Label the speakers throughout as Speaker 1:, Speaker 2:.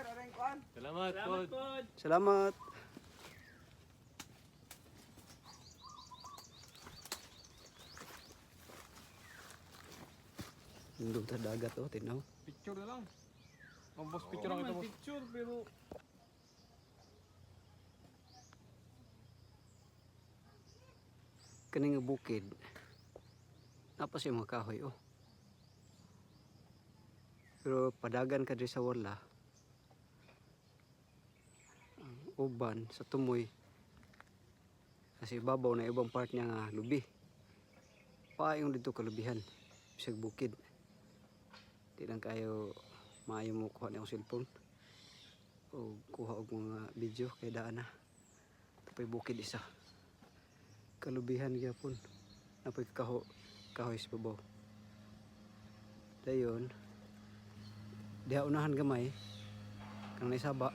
Speaker 1: Salamat po.
Speaker 2: Salamat. Nandun sa dagat oh, tinaw.
Speaker 1: Picture na lang. Boss, picture lang ito, boss. Picture, pero...
Speaker 2: Kaning bukid. Napas yung mga kahoy oh. Pero padagan ka diri sa wala. Ang uban sa tumoy. Kasi babaw na ibang part niya nga lubi. Paayong dito kalubihan. Bisag bukid. Di lang kayo maayo mo kuha na yung cellphone. O kuha og mga video kay daan na. Tapay bukid isa. Kalubihan gyapon. Napay kahoy sa babaw. Dayon. Diha unahan gamay. Kang naisaba.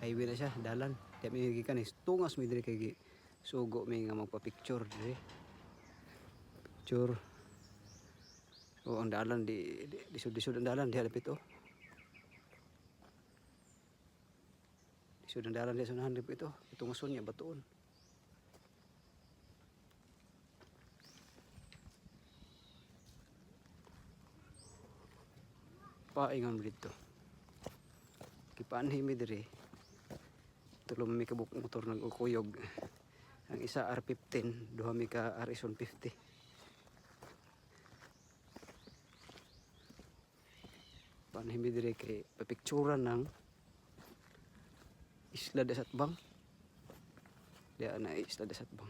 Speaker 2: Highway na siya, dalan. Diya may gikan is tungas mi diri kay sugo may nga magpa-picture diri. Picture. O ang dalan di disud ang dalan diha dapit oh. Disud ang dalan diha sunahan dapit oh. Itungason niya batuon. Paingon dito. Kipanhi mi diri. Tulong mi kabuk motor nagukuyog. Ang isa R15, duha mi ka RS150. Panhi mi diri kay papicturan ng Isla de Satbang. Diya na Isla de Satbang.